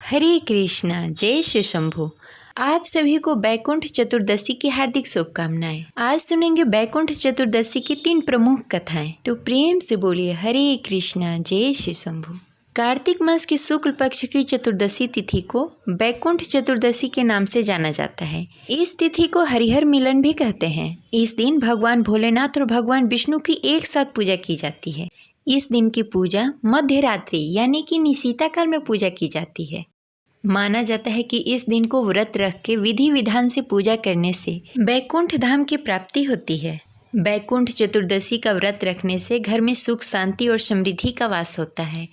हरे कृष्णा, जय श्री शंभु। आप सभी को बैकुंठ चतुर्दशी की हार्दिक शुभकामनाएं। आज सुनेंगे बैकुंठ चतुर्दशी की 3 प्रमुख कथाएं, तो प्रेम से बोलिए हरे कृष्णा, जय श्री शंभु। कार्तिक मास की शुक्ल पक्ष की चतुर्दशी तिथि को बैकुंठ चतुर्दशी के नाम से जाना जाता है। इस तिथि को हरिहर मिलन भी कहते हैं। इस दिन भगवान भोलेनाथ और भगवान विष्णु की एक साथ पूजा की जाती है। इस दिन की पूजा मध्य रात्रि यानी कि निशीता काल में पूजा की जाती है। माना जाता है कि इस दिन को व्रत रख के विधि विधान से पूजा करने से बैकुंठ धाम की प्राप्ति होती है। बैकुंठ चतुर्दशी का व्रत रखने से घर में सुख शांति और समृद्धि का वास होता है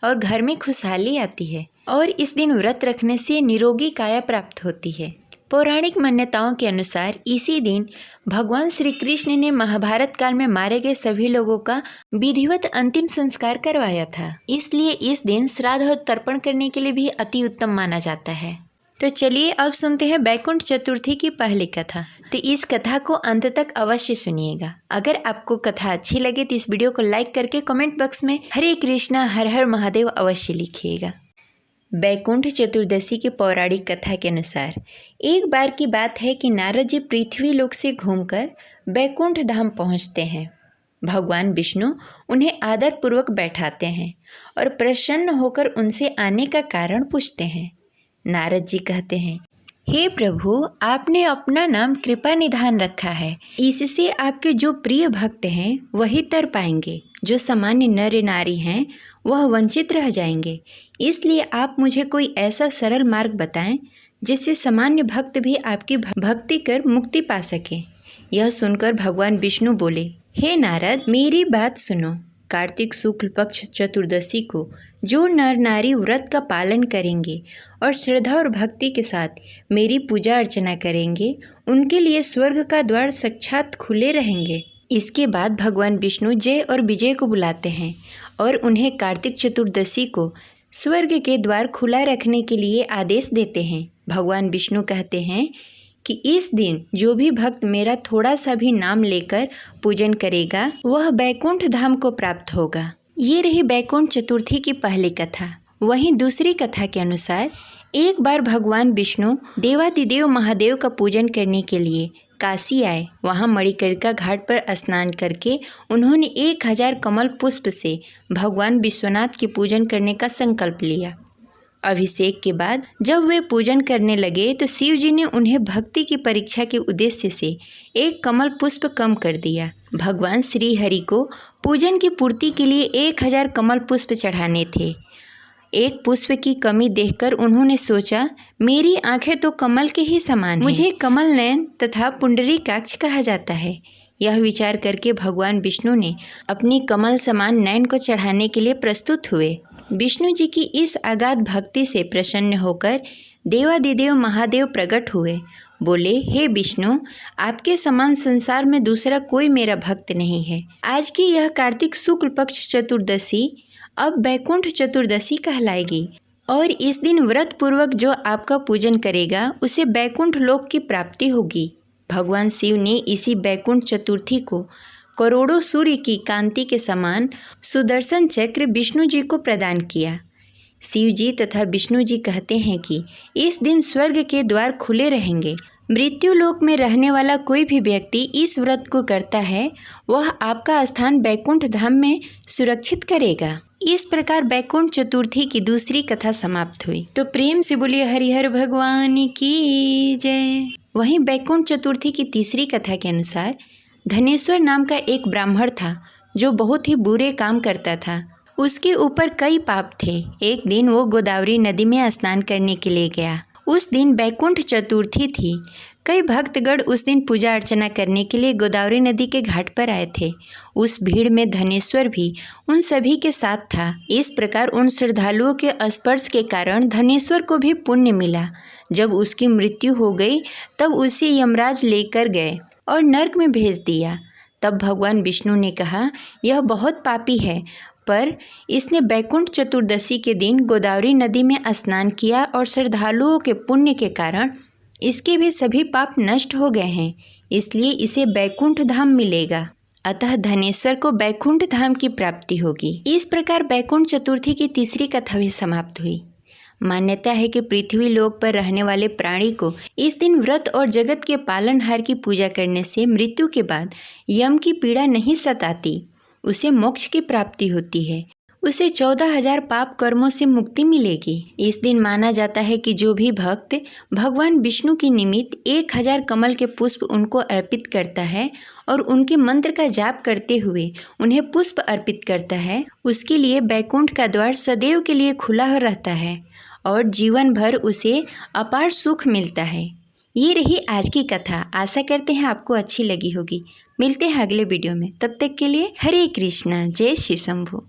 और घर में खुशहाली आती है। और इस दिन व्रत रखने से निरोगी काया प्राप्त होती है। पौराणिक मान्यताओं के अनुसार इसी दिन भगवान श्री कृष्ण ने महाभारत काल में मारे गए सभी लोगों का विधिवत अंतिम संस्कार करवाया था। इसलिए इस दिन श्राद्ध और तर्पण करने के लिए भी अति उत्तम माना जाता है। तो चलिए अब सुनते हैं बैकुंठ चतुर्थी की पहली कथा। तो इस कथा को अंत तक अवश्य सुनिएगा। अगर आपको कथा अच्छी लगे तो इस वीडियो को लाइक करके कमेंट बॉक्स में हरे कृष्णा हर हर महादेव अवश्य लिखिएगा। बैकुंठ चतुर्दशी की पौराणिक कथा के अनुसार एक बार की बात है कि नारद जी पृथ्वी लोक से घूमकर बैकुंठ धाम पहुंचते हैं। भगवान विष्णु उन्हें आदर पूर्वक बैठाते हैं और प्रसन्न होकर उनसे आने का कारण पूछते हैं। नारद जी कहते हैं, हे प्रभु, आपने अपना नाम कृपा निधान रखा है। इससे आपके जो प्रिय भक्त हैं वही तर पाएंगे, जो सामान्य नर नारी हैं वह वंचित रह जाएंगे। इसलिए आप मुझे कोई ऐसा सरल मार्ग बताएं जिससे सामान्य भक्त भी आपकी भक्ति कर मुक्ति पा सके। यह सुनकर भगवान विष्णु बोले, हे नारद, मेरी बात सुनो। कार्तिक शुक्ल पक्ष चतुर्दशी को जो नर नारी व्रत का पालन करेंगे और श्रद्धा और भक्ति के साथ मेरी पूजा अर्चना करेंगे, उनके लिए स्वर्ग का द्वार साक्षात खुले रहेंगे। इसके बाद भगवान विष्णु जय और विजय को बुलाते हैं और उन्हें कार्तिक चतुर्दशी को स्वर्ग के द्वार खुला रखने के लिए आदेश देते हैं। भगवान विष्णु कहते हैं कि इस दिन जो भी भक्त मेरा थोड़ा सा भी नाम लेकर पूजन करेगा वह बैकुंठ धाम को प्राप्त होगा। ये रही बैकुंठ चतुर्थी की पहली कथा। वहीं दूसरी कथा के अनुसार एक बार भगवान विष्णु देवादिदेव महादेव का पूजन करने के लिए काशी आए। वहाँ मणिकर्णिका घाट पर स्नान करके उन्होंने 1000 कमल पुष्प से भगवान विश्वनाथ की पूजन करने का संकल्प लिया। अभिषेक के बाद जब वे पूजन करने लगे तो शिव जी ने उन्हें भक्ति की परीक्षा के उद्देश्य से एक कमल पुष्प कम कर दिया। भगवान श्री हरि को पूजन की पूर्ति के लिए 1000 कमल पुष्प चढ़ाने थे। एक पुष्प की कमी देखकर उन्होंने सोचा, मेरी आंखें तो कमल के ही समान हैं। मुझे कमल नयन तथा पुंडरीकाक्ष कहा जाता है। यह विचार करके भगवान विष्णु ने अपनी कमल समान नयन को चढ़ाने के लिए प्रस्तुत हुए। विष्णु जी की इस अगाध भक्ति से प्रसन्न होकर देवादिदेव महादेव प्रकट हुए। बोले, हे विष्णु, आपके समान संसार में दूसरा कोई मेरा भक्त नहीं है। आज की यह कार्तिक शुक्ल पक्ष चतुर्दशी अब बैकुंठ चतुर्दशी कहलाएगी और इस दिन व्रत पूर्वक जो आपका पूजन करेगा उसे बैकुंठ लोक की प्राप्ति होगी। भगवान शिव ने इसी बैकुंठ चतुर्थी को करोड़ों सूर्य की कांति के समान सुदर्शन चक्र विष्णु जी को प्रदान किया। शिव जी तथा विष्णु जी कहते हैं कि इस दिन स्वर्ग के द्वार खुले रहेंगे। मृत्यु लोक में रहने वाला कोई भी व्यक्ति इस व्रत को करता है वह आपका स्थान बैकुंठ धाम में सुरक्षित करेगा। इस प्रकार बैकुंठ चतुर्थी की दूसरी कथा समाप्त हुई। तो प्रेम से बोलिए हरिहर भगवान की जय। वहीं बैकुंठ चतुर्थी की तीसरी कथा के अनुसार धनेश्वर नाम का एक ब्राह्मण था जो बहुत ही बुरे काम करता था। उसके ऊपर कई पाप थे। एक दिन वो गोदावरी नदी में स्नान करने के लिए गया। उस दिन बैकुंठ चतुर्थी थी। कई भक्तगण उस दिन पूजा अर्चना करने के लिए गोदावरी नदी के घाट पर आए थे। उस भीड़ में धनेश्वर भी उन सभी के साथ था। इस प्रकार उन श्रद्धालुओं के स्पर्श के कारण धनेश्वर को भी पुण्य मिला। जब उसकी मृत्यु हो गई तब उसे यमराज लेकर गए और नरक में भेज दिया। तब भगवान विष्णु ने कहा, यह बहुत पापी है, पर इसने बैकुंठ चतुर्दशी के दिन गोदावरी नदी में स्नान किया और श्रद्धालुओं के पुण्य के कारण इसके भी सभी पाप नष्ट हो गए हैं, इसलिए इसे बैकुंठ धाम मिलेगा। अतः धनेश्वर को बैकुंठ धाम की प्राप्ति होगी। इस प्रकार बैकुंठ चतुर्थी की तीसरी कथा भी समाप्त हुई। मान्यता है कि पृथ्वी लोक पर रहने वाले प्राणी को इस दिन व्रत और जगत के पालनहार की पूजा करने से मृत्यु के बाद यम की पीड़ा नहीं सताती, उसे मोक्ष की प्राप्ति होती है। उसे 14,000 पाप कर्मों से मुक्ति मिलेगी। इस दिन माना जाता है कि जो भी भक्त भगवान विष्णु की निमित्त 1000 कमल के पुष्प उनको अर्पित करता है और उनके मंत्र का जाप करते हुए उन्हें पुष्प अर्पित करता है, उसके लिए बैकुंठ का द्वार सदैव के लिए खुला रहता है और जीवन भर उसे अपार सुख मिलता है। ये रही आज की कथा। आशा करते हैं आपको अच्छी लगी होगी। मिलते हैं अगले वीडियो में, तब तक के लिए हरे कृष्णा, जय शिव शंभू।